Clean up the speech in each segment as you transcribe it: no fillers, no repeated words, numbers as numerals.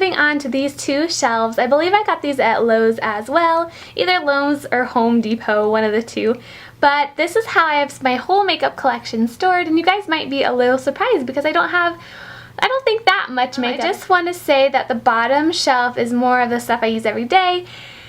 moving on to these two shelves. I believe I got these at Lowe's as well, either Lowe's or Home Depot, one of the two. But this is how I have my whole makeup collection stored, and you guys might be a little surprised because I don't think that much makeup. I just want to say that the bottom shelf is more of the stuff I use every day,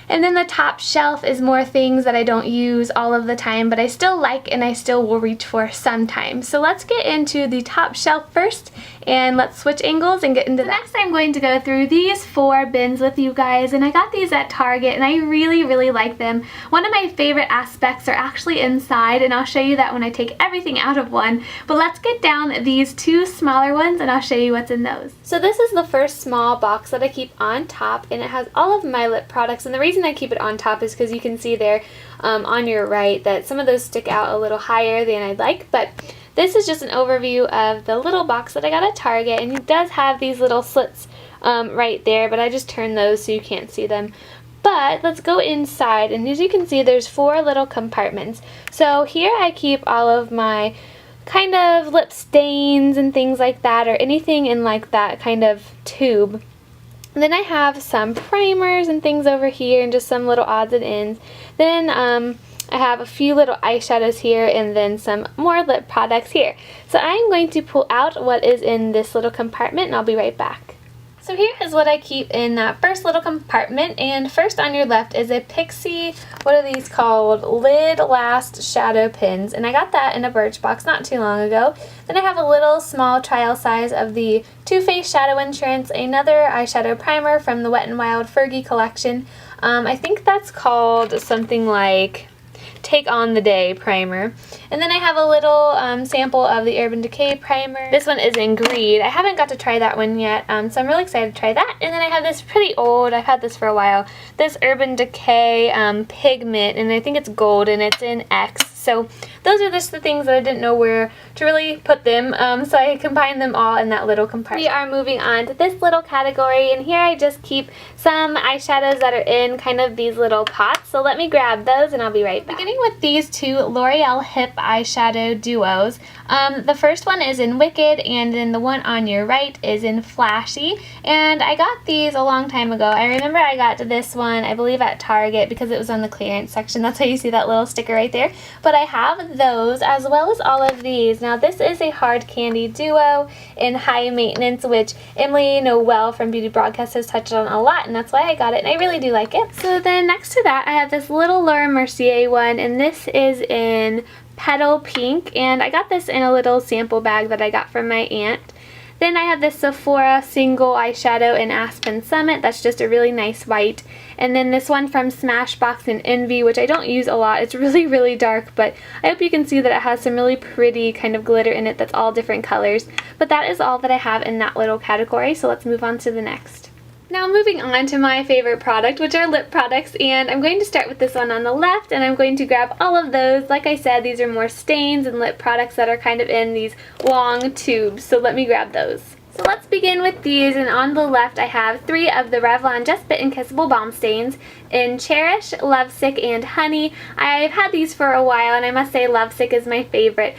and then the top shelf is more things that I don't use all of the time, but I still like and I still will reach for sometimes. So let's get into the top shelf first, and let's switch angles and get into that. Next I'm going to go through these 4 bins with you guys, and I got these at Target and I really like them. One of my favorite aspects are actually inside, and I'll show you that when I take everything out of one. But let's get down these 2 smaller ones and I'll show you what's in those. So this is the first small box that I keep on top, and it has all of my lip products, and the reason I keep it on top is because you can see there on your right that some of those stick out a little higher than I'd like, but this is just an overview of the little box that I got at Target, and it does have these little slits right there, but I just turned those so you can't see them. But let's go inside, and as you can see there's 4 little compartments. So here I keep all of my kind of lip stains and things like that, or anything in like that kind of tube. And then I have some primers and things over here and just some little odds and ends. Then I have a few little eyeshadows here and then some more lip products here. So I'm going to pull out what is in this little compartment and I'll be right back. So here is what I keep in that first little compartment, and first on your left is a Pixie, what are these called, Lid Last Shadow Pins, and I got that in a Birchbox not too long ago. Then I have a little small trial size of the Too Faced Shadow Insurance, another eyeshadow primer from the Wet n Wild Fergie collection. I think that's called something like Take On The Day primer. And then I have a little sample of the Urban Decay primer. This one is in Greed. I haven't got to try that one yet, so I'm really excited to try that. And then I have this pretty old, I've had this for a while, this Urban Decay pigment, and I think it's gold and it's in X. So those are just the things that I didn't know where to really put them, so I combined them all in that little compartment. We are moving on to this little category, and here I just keep some eyeshadows that are in kind of these little pots. So let me grab those and I'll be right back. Beginning with these 2 L'Oreal Hip eyeshadow duos. The first one is in Wicked, and then the one on your right is in Flashy. And I got these a long time ago. I remember I got this one, I believe at Target, because it was on the clearance section. That's how you see that little sticker right there. But I have those as well as all of these. Now this is a hard candy duo in High Maintenance, which Emily Noel from Beauty Broadcast has touched on a lot, and that's why I got it, and I really do like it. So then next to that I have this little Laura Mercier one, and this is in Petal Pink, and I got this in a little sample bag that I got from my aunt. Then I have this Sephora single eyeshadow in Aspen Summit. That's just a really nice white. And then this one from Smashbox in Envy, which I don't use a lot. It's really dark, but I hope you can see that it has some really pretty kind of glitter in it that's all different colors. But that is all that I have in that little category, so let's move on to the next. Now moving on to my favorite product, which are lip products, and I'm going to start with this one on the left, and I'm going to grab all of those. Like I said, these are more stains and lip products that are kind of in these long tubes, so let me grab those. So let's begin with these, and on the left I have 3 of the Revlon Just Bitten Kissable Balm Stains in Cherish, Lovesick, and Honey. I've had these for a while, and I must say Lovesick is my favorite.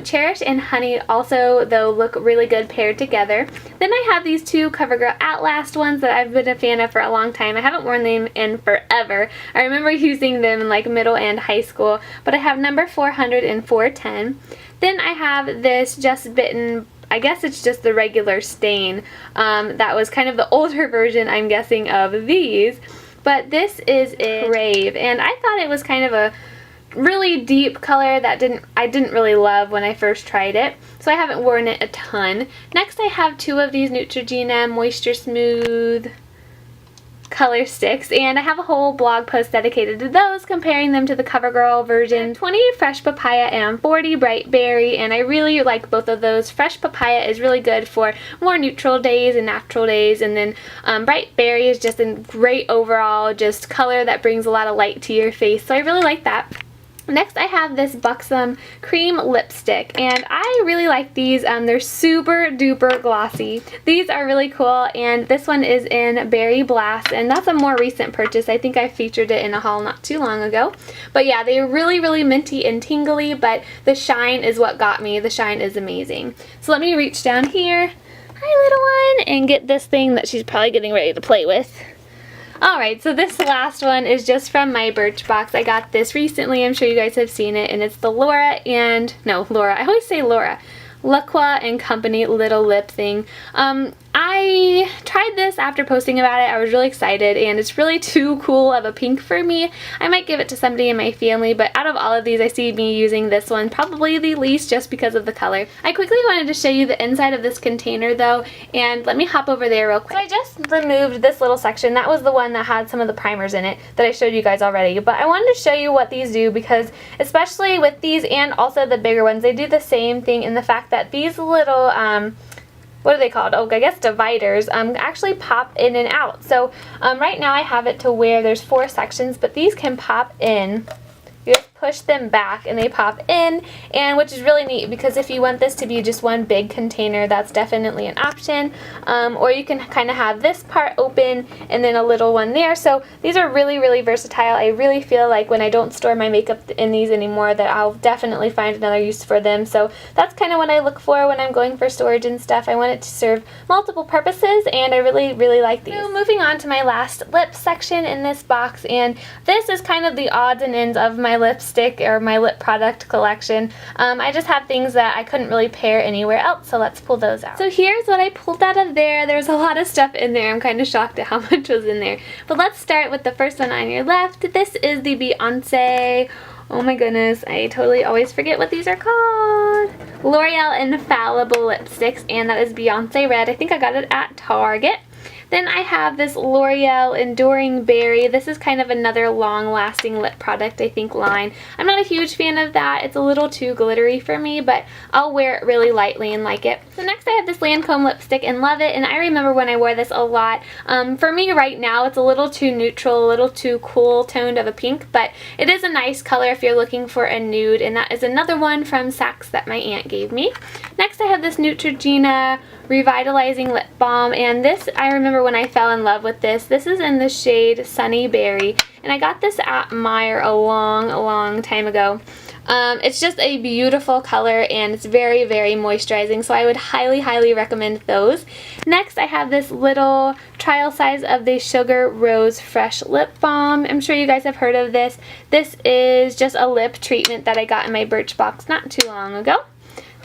Cherish and Honey also, though, look really good paired together. Then I have these 2 CoverGirl Outlast ones that I've been a fan of for a long time. I haven't worn them in forever. I remember using them in like middle and high school, but I have number 400 and 410. Then I have this Just Bitten, I guess it's just the regular stain. That was kind of the older version, I'm guessing, of these. But this is in Crave, and I thought it was kind of a really deep color that I didn't really love when I first tried it, so I haven't worn it a ton. Next I have 2 of these Neutrogena Moisture Smooth color sticks, and I have a whole blog post dedicated to those, comparing them to the CoverGirl version. 20 Fresh Papaya and 40 Bright Berry, and I really like both of those. Fresh Papaya is really good for more neutral days and natural days, and then Bright Berry is just a great overall just color that brings a lot of light to your face, so I really like that. Next I have this Buxom Cream Lipstick, and I really like these. They're super duper glossy. These are really cool, and this one is in Berry Blast, and that's a more recent purchase. I think I featured it in a haul not too long ago. But yeah, they're really minty and tingly, but the shine is what got me. The shine is amazing. So let me reach down here. hi little one, and get this thing that she's probably getting ready to play with. Alright, so this last one is just from my Birchbox. I got this recently, I'm sure you guys have seen it, and it's the Laura, I always say Laura. Lacroix and Company little lip thing. I tried this after posting about it. I was really excited, and it's really too cool of a pink for me. I might give it to somebody in my family, but out of all of these, I see me using this one probably the least just because of the color. I quickly wanted to show you the inside of this container though, and let me hop over there real quick. So I just removed this little section. That was the one that had some of the primers in it that I showed you guys already, but I wanted to show you what these do because especially with these and also the bigger ones, they do the same thing in the fact that these little what are they called? Oh, I guess dividers actually pop in and out. So right now I have it to where there's 4 sections, but these can pop in. You just push them back and they pop in, and which is really neat because if you want this to be just one big container, that's definitely an option. Or you can kind of have this part open and then a little one there. So these are really, really versatile. I really feel like when I don't store my makeup in these anymore that I'll definitely find another use for them. So that's kind of what I look for when I'm going for storage and stuff. I want it to serve multiple purposes, and I really, really like these. So moving on to my last lip section in this box, and this is kind of the odds and ends of my lipstick or my lip product collection. I just have things that I couldn't really pair anywhere else, so let's pull those out. So here's what I pulled out of there. There's a lot of stuff in there. I'm kind of shocked at how much was in there. But let's start with the first one on your left. This is the Beyonce, oh my goodness, I totally always forget what these are called. L'Oreal Infallible Lipsticks, and that is Beyonce Red. I think I got it at Target. Then I have this L'Oreal Enduring Berry. This is kind of another long-lasting lip product, I think, line. I'm not a huge fan of that. It's a little too glittery for me, but I'll wear it really lightly and like it. So next I have this Lancome lipstick and love it, and I remember when I wore this a lot. For me right now, it's a little too neutral, a little too cool toned of a pink, but it is a nice color if you're looking for a nude, and that is another one from Saks that my aunt gave me. Next I have this Neutrogena Revitalizing Lip Balm, and this, I remember when I fell in love with this. This is in the shade Sunny Berry, and I got this at Meijer a long time ago. It's just a beautiful color, and it's very, very moisturizing, so I would highly recommend those. Next, I have this little trial size of the Sugar Rose Fresh Lip Balm. I'm sure you guys have heard of this. This is just a lip treatment that I got in my Birchbox not too long ago.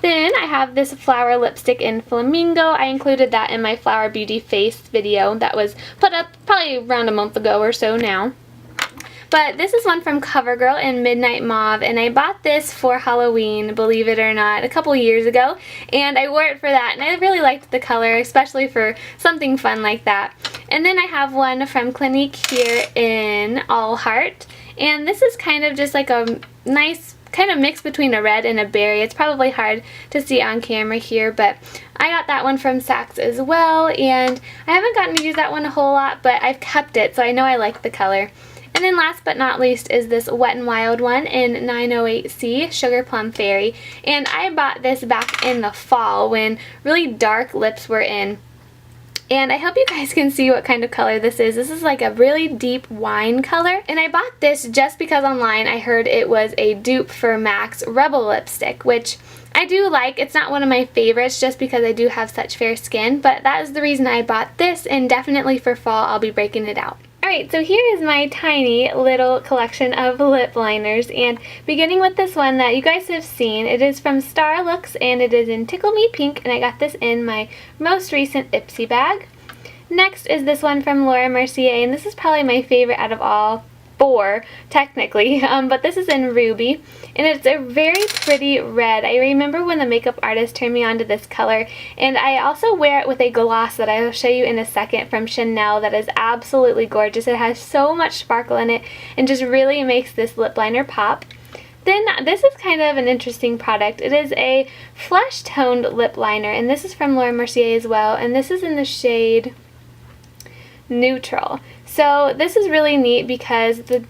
Then I have this Flower Lipstick in Flamingo. I included that in my Flower Beauty Face video that was put up probably around a month ago or so now. But this is one from CoverGirl in Midnight Mauve, and I bought this for Halloween, believe it or not, a couple years ago, and I wore it for that, and I really liked the color, especially for something fun like that. And then I have one from Clinique here in All Heart, and this is kind of just like a nice kind of mix between a red and a berry. It's probably hard to see on camera here, but I got that one from Saks as well, and I haven't gotten to use that one a whole lot, but I've kept it, so I know I like the color. And then last but not least is this Wet n Wild one in 908C, Sugar Plum Fairy, and I bought this back in the fall when really dark lips were in. And I hope you guys can see what kind of color this is. This is like a really deep wine color. And I bought this just because online I heard it was a dupe for MAC's Rebel lipstick, which I do like. It's not one of my favorites just because I do have such fair skin, but that is the reason I bought this, and definitely for fall I'll be breaking it out. Alright, so here is my tiny little collection of lip liners, and beginning with this one that you guys have seen, it is from Star Looks, and it is in Tickle Me Pink, and I got this in my most recent Ipsy bag. Next is this one from Laura Mercier, and this is probably my favorite out of all 4, technically, but this is in Ruby, and it's a very pretty red. I remember when the makeup artist turned me on to this color, and I also wear it with a gloss that I will show you in a second from Chanel that is absolutely gorgeous. It has so much sparkle in it and just really makes this lip liner pop. Then this is kind of an interesting product. It is a flesh toned lip liner, and this is from Laura Mercier as well, and this is in the shade Neutral. So this is really neat because the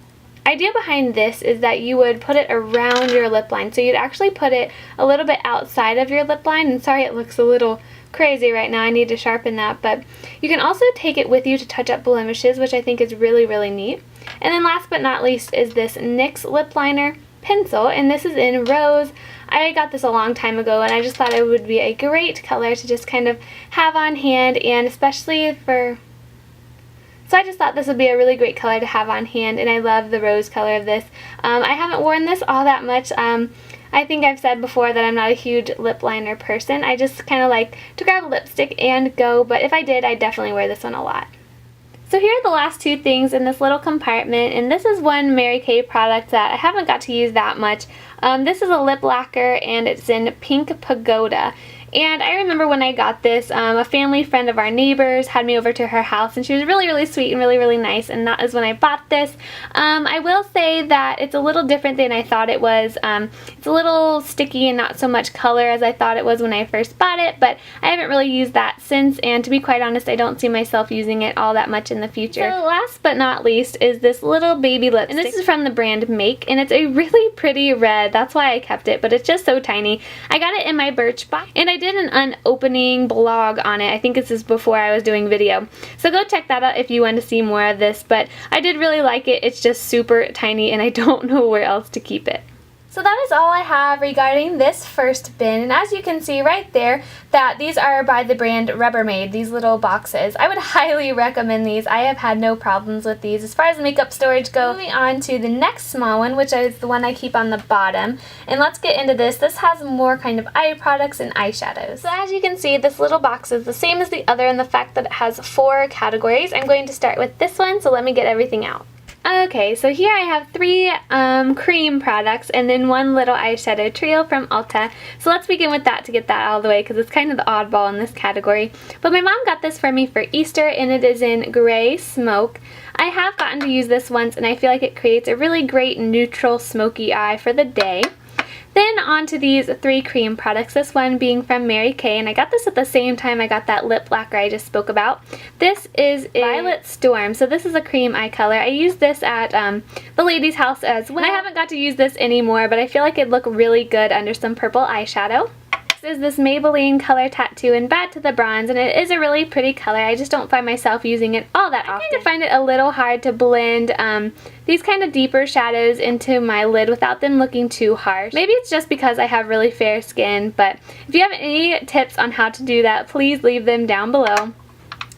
idea behind this is that you would put it around your lip line. So you'd actually put it a little bit outside of your lip line, and sorry it looks a little crazy right now, I need to sharpen that, but you can also take it with you to touch up blemishes, which I think is really, really neat. And then last but not least is this NYX lip liner. pencil, and this is in Rose. I got this a long time ago, and I just thought it would be a great color to just kind of have on hand, and especially for... So I just thought this would be a really great color to have on hand, and I love the rose color of this. I haven't worn this all that much. I think I've said before that I'm not a huge lip liner person. I just kind of like to grab a lipstick and go, but if I did, I'd definitely wear this one a lot. So here are the last two things in this little compartment, and this is one Mary Kay product that I haven't got to use that much. This is a lip lacquer, and it's in Pink Pagoda. And I remember when I got this, a family friend of our neighbors had me over to her house, and she was really, really sweet and really, really nice, and that is when I bought this. I will say that it's a little different than I thought it was. It's a little sticky and not so much color as I thought it was when I first bought it, but I haven't really used that since, and to be quite honest, I don't see myself using it all that much in the future. So last but not least is this little baby lipstick, and this is from the brand Make, and it's a really pretty red. That's why I kept it, but it's just so tiny. I got it in my Birchbox, and I did an unopening blog on it. I think this is before I was doing video. So go check that out if you want to see more of this, but I did really like it. It's just super tiny, and I don't know where else to keep it. So that is all I have regarding this first bin, and as you can see right there that these are by the brand Rubbermaid, these little boxes. I would highly recommend these. I have had no problems with these as far as makeup storage go. Moving on to the next small one, which is the one I keep on the bottom, and let's get into this. This has more kind of eye products and eyeshadows. So as you can see, this little box is the same as the other in the fact that it has 4 categories. I'm going to start with this one, so let me get everything out. Okay, so here I have 3 cream products and then 1 little eyeshadow trio from Ulta. So let's begin with that to get that out of the way because it's kind of the oddball in this category. But my mom got this for me for Easter, and it is in Gray Smoke. I have gotten to use this once, and I feel like it creates a really great neutral smoky eye for the day. Then on to these 3 cream products, this one being from Mary Kay, and I got this at the same time I got that lip lacquer I just spoke about. This is Violet Storm, so this is a cream eye color. I used this at the lady's house as well. I haven't got to use this anymore, but I feel like it'd look really good under some purple eyeshadow. Is this Maybelline Color Tattoo in Bad to the Bronze, and it is a really pretty color. I just don't find myself using it all that often. I kind of find it a little hard to blend these kind of deeper shadows into my lid without them looking too harsh. Maybe it's just because I have really fair skin, but if you have any tips on how to do that, please leave them down below.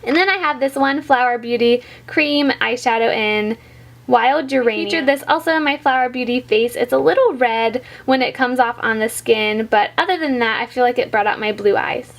And then I have this one Flower Beauty cream eyeshadow in Wild Geranium. I featured this also in my Flower Beauty face. It's a little red when it comes off on the skin, but other than that, I feel like it brought out my blue eyes.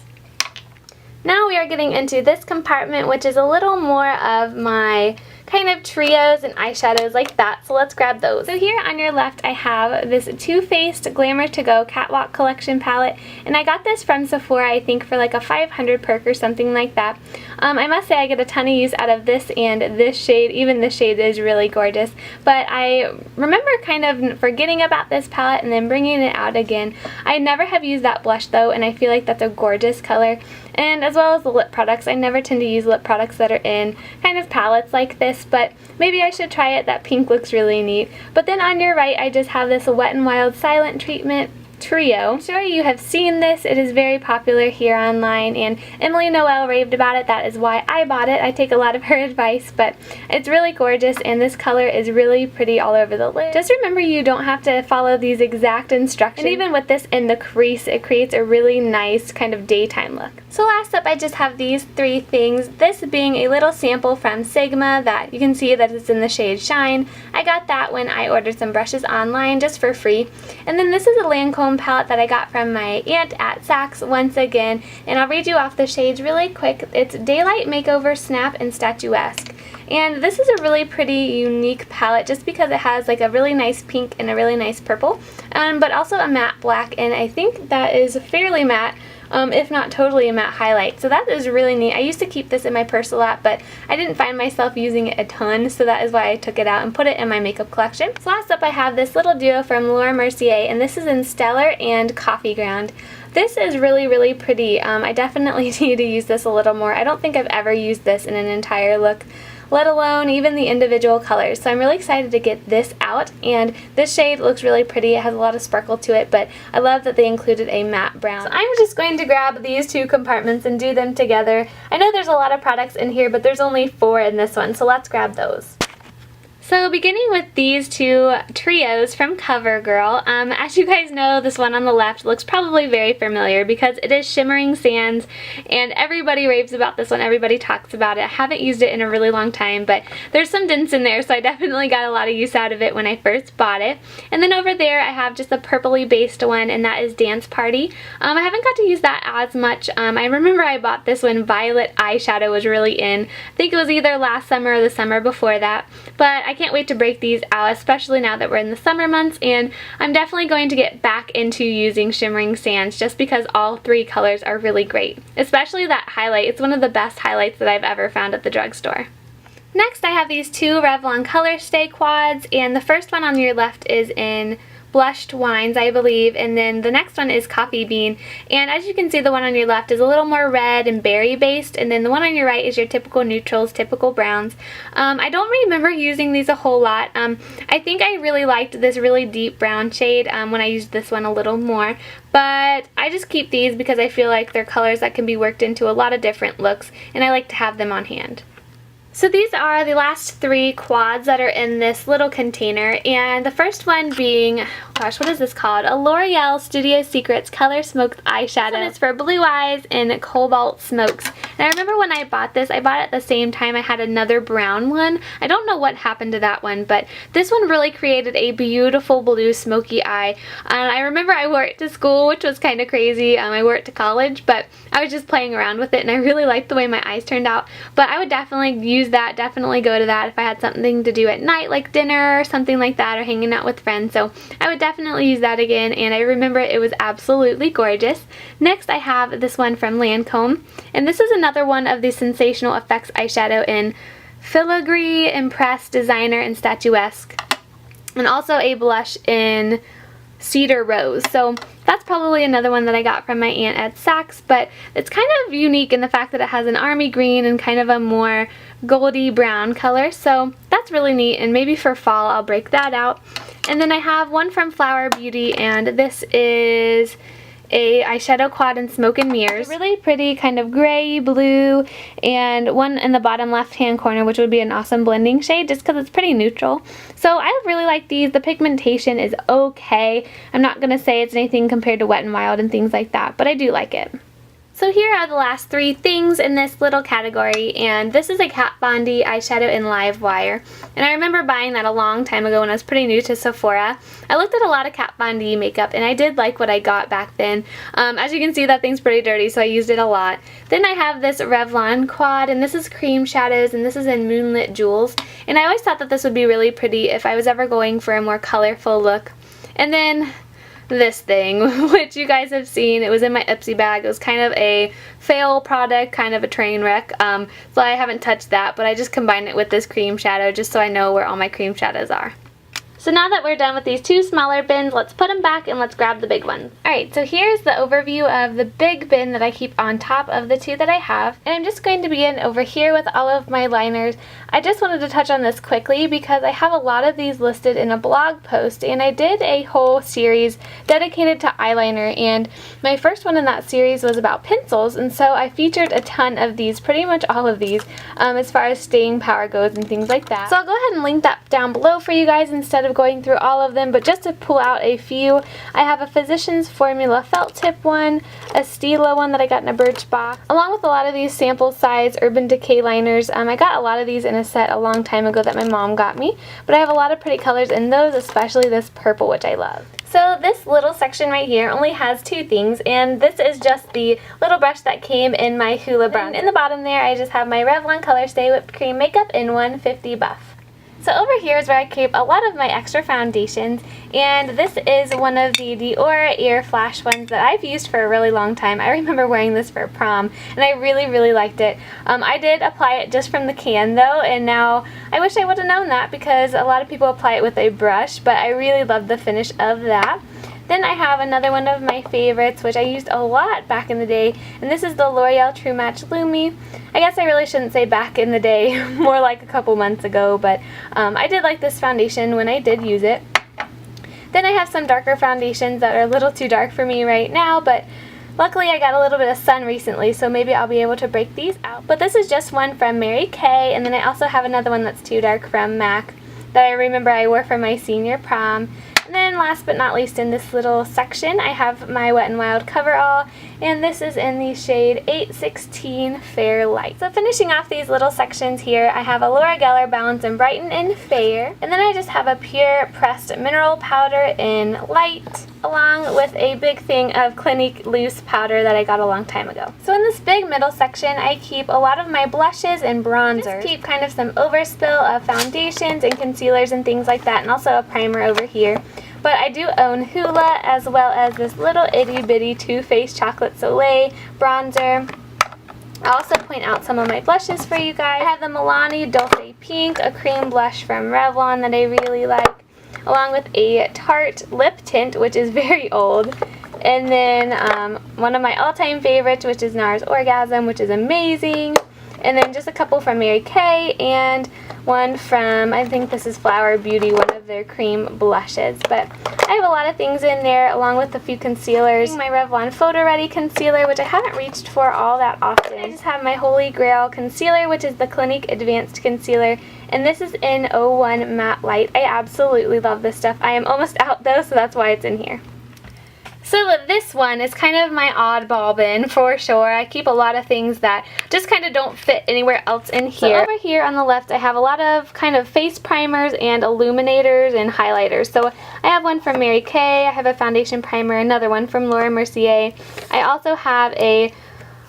Now we are getting into this compartment, which is a little more of my kind of trios and eyeshadows like that, so let's grab those. So here on your left I have this Too Faced Glamour To Go Catwalk Collection palette, and I got this from Sephora I think for like a 500 perk or something like that. I must say I get a ton of use out of this and this shade. Even this shade is really gorgeous, but I remember kind of forgetting about this palette and then bringing it out again. I never have used that blush though, and I feel like that's a gorgeous color. And as well as the lip products, I never tend to use lip products that are in kind of palettes like this, but maybe I should try it. That pink looks really neat. But then on your right, I just have this Wet n Wild Silent Treatment trio. I'm sure you have seen this. It is very popular here online, and Emily Noel raved about it. That is why I bought it. I take a lot of her advice, but it's really gorgeous, and this color is really pretty all over the lid. Just remember, you don't have to follow these exact instructions. And even with this in the crease, it creates a really nice kind of daytime look. So last up, I just have these 3 things. This being a little sample from Sigma that you can see that it's in the shade Shine. I got that when I ordered some brushes online just for free. And then this is a Lancome palette that I got from my aunt at Saks once again, and I'll read you off the shades really quick. It's Daylight Makeover, Snap, and Statuesque. And this is a really pretty unique palette just because it has like a really nice pink and a really nice purple, but also a matte black, and I think that is fairly matte. If not totally a matte highlight. So that is really neat. I used to keep this in my purse a lot, but I didn't find myself using it a ton, so that is why I took it out and put it in my makeup collection. So last up I have this little duo from Laura Mercier, and this is in Stellar and Coffee Ground. This is really, really pretty. I definitely need to use this a little more. I don't think I've ever used this in an entire look, let alone even the individual colors. So I'm really excited to get this out, and this shade looks really pretty. It has a lot of sparkle to it, but I love that they included a matte brown. So I'm just going to grab these 2 compartments and do them together. I know there's a lot of products in here, but there's only 4 in this one, so let's grab those. So beginning with these two trios from CoverGirl, as you guys know, this one on the left looks probably very familiar because it is Shimmering Sands, and everybody raves about this one, everybody talks about it. I haven't used it in a really long time, but there's some dents in there, so I definitely got a lot of use out of it when I first bought it. And then over there I have just a purpley based one, and that is Dance Party. I haven't got to use that as much. I remember I bought this when violet eyeshadow was really in. I think it was either last summer or the summer before that, but I can't wait to break these out, especially now that we're in the summer months, and I'm definitely going to get back into using Shimmering Sands just because all three colors are really great. Especially that highlight. It's one of the best highlights that I've ever found at the drugstore. Next I have these two Revlon Color Stay quads, and the first one on your left is in Blushed Wines, I believe, and then the next one is Coffee Bean. And as you can see, the one on your left is a little more red and berry based, and then the one on your right is your typical neutrals, typical browns. I don't remember using these a whole lot. I think I really liked this really deep brown shade when I used this one a little more, but I just keep these because I feel like they're colors that can be worked into a lot of different looks, and I like to have them on hand. So these are the last three quads that are in this little container, and the first one being, gosh, what is this called? A L'Oreal Studio Secrets Color Smoked Eyeshadow. This one is for blue eyes and cobalt smokes. And I remember when I bought this, I bought it at the same time I had another brown one. I don't know what happened to that one, but this one really created a beautiful blue smoky eye. And I remember I wore it to school, which was kind of crazy. I wore it to college, but I was just playing around with it, and I really liked the way my eyes turned out. But I would definitely use that, definitely go to that if I had something to do at night, like dinner or something like that, or hanging out with friends. So I would definitely use that again, and I remember it was absolutely gorgeous. Next I have this one from Lancome, and this is another one of the Sensational Effects eyeshadow in Filigree, Impress, Designer, and Statuesque, and also a blush in Cedar Rose. So that's probably another one that I got from my aunt at Saks, but it's kind of unique in the fact that it has an army green and kind of a more goldy brown color, so that's really neat, and maybe for fall I'll break that out. And then I have one from Flower Beauty, and this is a eyeshadow quad in Smoke and Mirrors. Really pretty kind of gray, blue, and one in the bottom left hand corner, which would be an awesome blending shade just because it's pretty neutral. So I really like these. The pigmentation is okay. I'm not going to say it's anything compared to Wet n Wild and things like that, but I do like it. So here are the last three things in this little category, and this is a Kat Von D eyeshadow in Live Wire. And I remember buying that a long time ago when I was pretty new to Sephora. I looked at a lot of Kat Von D makeup, and I did like what I got back then. As you can see, that thing's pretty dirty, so I used it a lot. Then I have this Revlon quad, and this is Cream Shadows, and this is in Moonlit Jewels. And I always thought that this would be really pretty if I was ever going for a more colorful look. And then this thing, which you guys have seen. It was in my Ipsy bag. It was kind of a fail product, kind of a train wreck, so I haven't touched that, but I just combined it with this cream shadow just so I know where all my cream shadows are. So now that we're done with these two smaller bins, let's put them back and let's grab the big ones. Alright, so here's the overview of the big bin that I keep on top of the two that I have. And I'm just going to begin over here with all of my liners. I just wanted to touch on this quickly because I have a lot of these listed in a blog post, and I did a whole series dedicated to eyeliner, and my first one in that series was about pencils, and so I featured a ton of these, pretty much all of these, as far as staying power goes and things like that. So I'll go ahead and link that down below for you guys instead of going through all of them, but just to pull out a few, I have a Physicians Formula felt tip one, a Stila one that I got in a Birchbox, along with a lot of these sample size Urban Decay liners. I got a lot of these in a set a long time ago that my mom got me, but I have a lot of pretty colors in those, especially this purple, which I love. So this little section right here only has two things, and this is just the little brush that came in my Hula Brown. In the bottom there, I just have my Revlon Color Stay Whipped Cream Makeup in 150 Buff. So over here is where I keep a lot of my extra foundations, and this is one of the Dior Ear Flash ones that I've used for a really long time. I remember wearing this for prom, and I really liked it. I did apply it just from the can though, and now I wish I would have known that because a lot of people apply it with a brush, but I really love the finish of that. Then I have another one of my favorites, which I used a lot back in the day, and this is the L'Oreal True Match Lumi. I guess I really shouldn't say back in the day, more like a couple months ago, but I did like this foundation when I did use it. Then I have some darker foundations that are a little too dark for me right now, but luckily I got a little bit of sun recently, so maybe I'll be able to break these out. But this is just one from Mary Kay, and then I also have another one that's too dark from MAC that I remember I wore for my senior prom. And then last but not least in this little section, I have my Wet n Wild coverall, and this is in the shade 816 Fair Light. So finishing off these little sections here, I have a Laura Geller Balance and Brighten in Fair, and then I just have a Pure Pressed Mineral Powder in Light, along with a big thing of Clinique Loose powder that I got a long time ago. So in this big middle section, I keep a lot of my blushes and bronzers. Just keep kind of some overspill of foundations and concealers and things like that, and also a primer over here. But I do own Hoola, as well as this little itty bitty Too Faced Chocolate Soleil bronzer. I'll also point out some of my blushes for you guys. I have the Milani Dulce Pink, a cream blush from Revlon that I really like, along with a Tarte lip tint, which is very old. And then one of my all-time favorites, which is NARS Orgasm, which is amazing. And then just a couple from Mary Kay, and one from, I think this is Flower Beauty, one of their cream blushes. But I have a lot of things in there, along with a few concealers. My Revlon Photo Ready concealer, which I haven't reached for all that often. I just have my Holy Grail concealer, which is the Clinique Advanced Concealer, and this is in 01 Matte Light. I absolutely love this stuff. I am almost out though, so that's why it's in here. So this one is kind of my oddball bin for sure. I keep a lot of things that just kind of don't fit anywhere else in here. So over here on the left, I have a lot of kind of face primers and illuminators and highlighters. So I have one from Mary Kay, I have a foundation primer, another one from Laura Mercier. I also have a,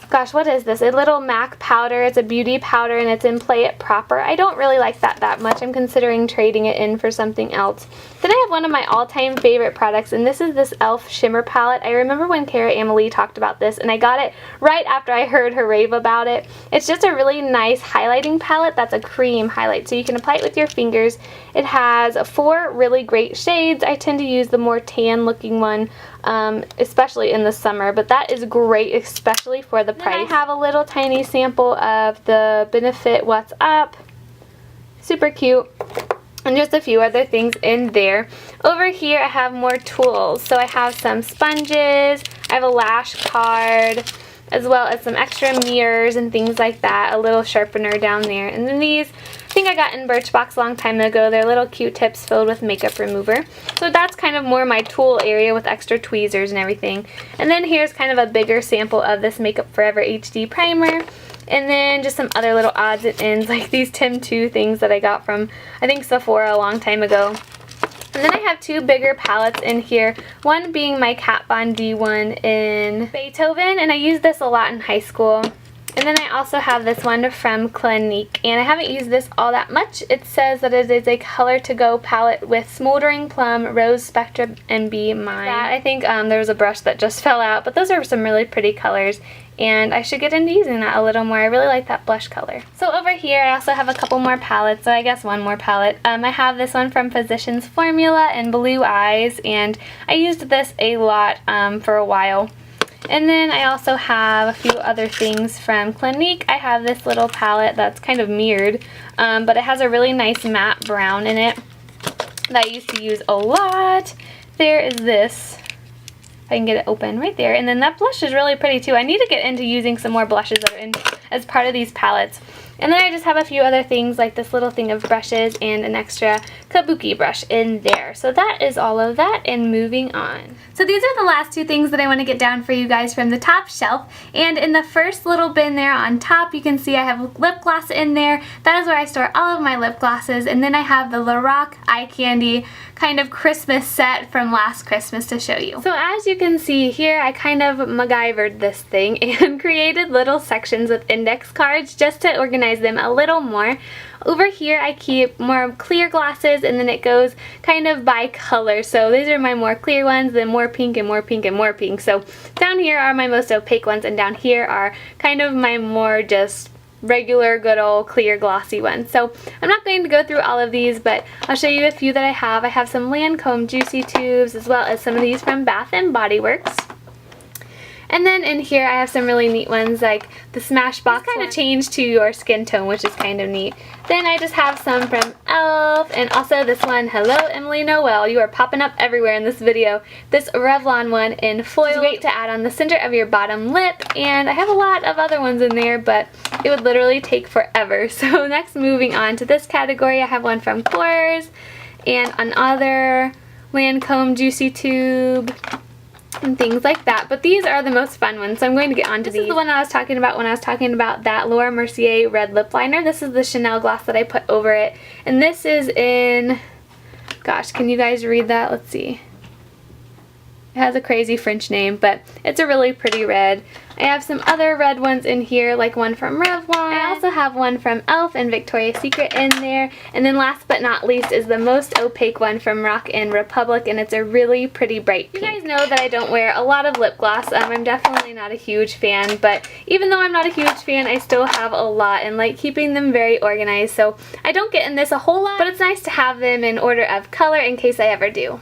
gosh, what is this? A little MAC powder. It's a beauty powder and it's in Play It Proper. I don't really like that much. I'm considering trading it in for something else. Then I have one of my all-time favorite products, and this is this e.l.f. Shimmer Palette. I remember when Cara Amelie talked about this, and I got it right after I heard her rave about it. It's just a really nice highlighting palette that's a cream highlight, so you can apply it with your fingers. It has 4 really great shades. I tend to use the more tan-looking one, especially in the summer, but that is great, especially for the price. Then I have a little tiny sample of the Benefit What's Up. Super cute. And just a few other things in there. Over here I have more tools. So I have some sponges, I have a lash card, as well as some extra mirrors and things like that, a little sharpener down there. And then these, I think I got in Birchbox a long time ago. They're little Q-tips filled with makeup remover. So that's kind of more my tool area with extra tweezers and everything. And then here's kind of a bigger sample of this Makeup Forever HD primer. And then just some other little odds and ends, like these Tim 2 things that I got from, I think, Sephora a long time ago. And then I have 2 bigger palettes in here, one being my Kat Von D one in Beethoven, and I used this a lot in high school. And then I also have this one from Clinique, and I haven't used this all that much. It says that it is a Color to Go palette with Smoldering Plum, Rose Spectrum, and Be Mine. I think there was a brush that just fell out, but those are some really pretty colors, and I should get into using that a little more. I really like that blush color. So over here I also have a couple more palettes, so I guess one more palette. I have this one from Physicians Formula in Blue Eyes, and I used this a lot for a while. And then I also have a few other things from Clinique. I have this little palette that's kind of mirrored, but it has a really nice matte brown in it that I used to use a lot. There is this, if I can get it open, right there. And then that blush is really pretty too. I need to get into using some more blushes that are in as part of these palettes. And then I just have a few other things, like this little thing of brushes and an extra kabuki brush in there. So that is all of that, and moving on. So these are the last 2 things that I want to get down for you guys from the top shelf. And in the first little bin there on top, you can see I have lip gloss in there. That is where I store all of my lip glosses. And then I have the Lorac Eye Candy kind of Christmas set from last Christmas to show you. So as you can see here, I kind of MacGyvered this thing and created little sections with index cards just to organize them a little more. Over here I keep more clear glosses, and then it goes kind of by color. So these are my more clear ones, then more pink and more pink and more pink. So down here are my most opaque ones, and down here are kind of my more just regular good old clear glossy ones. So I'm not going to go through all of these, but I'll show you a few that I have. I have some Lancome Juicy Tubes, as well as some of these from Bath & Body Works. And then in here I have some really neat ones, like the Smashbox kind of change to your skin tone, which is kind of neat. Then I just have some from e.l.f. and also this one, Hello Emily Noel. You are popping up everywhere in this video. This Revlon one in foil. It's great to add on the center of your bottom lip, and I have a lot of other ones in there, but it would literally take forever. So next, moving on to this category, I have one from Kors and another Lancome Juicy Tube and things like that. But these are the most fun ones, so I'm going to get onto these. This is the one I was talking about when I was talking about that Laura Mercier red lip liner. This is the Chanel gloss that I put over it. And this is in, gosh, can you guys read that? Let's see. It has a crazy French name, but it's a really pretty red. I have some other red ones in here, like one from Revlon. I also have one from e.l.f. and Victoria's Secret in there. And then last but not least is the most opaque one from Rock & Republic, and it's a really pretty bright pink. You guys know that I don't wear a lot of lip gloss. I'm definitely not a huge fan, but even though I'm not a huge fan, I still have a lot and like keeping them very organized. So I don't get in this a whole lot, but it's nice to have them in order of color in case I ever do.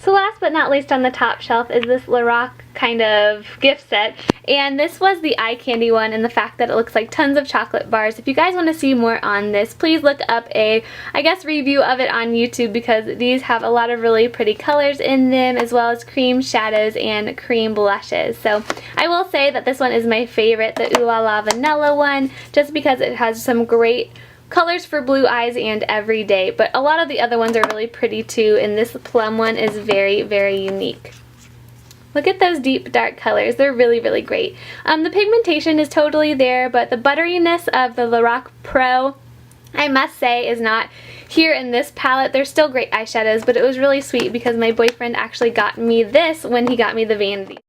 So last but not least on the top shelf is this Lorac kind of gift set, and this was the eye candy one, and the fact that it looks like tons of chocolate bars. If you guys want to see more on this, please look up a, I guess, review of it on YouTube, because these have a lot of really pretty colors in them, as well as cream shadows and cream blushes. So I will say that this one is my favorite, the Ooh La La Vanilla one, just because it has some great colors for blue eyes and everyday, but a lot of the other ones are really pretty too, and this plum one is very, very unique. Look at those deep dark colors. They're really, really great. The pigmentation is totally there, but the butteriness of the Lorac Pro, I must say, is not here in this palette. They're still great eyeshadows, but it was really sweet because my boyfriend actually got me this when he got me the Vanity.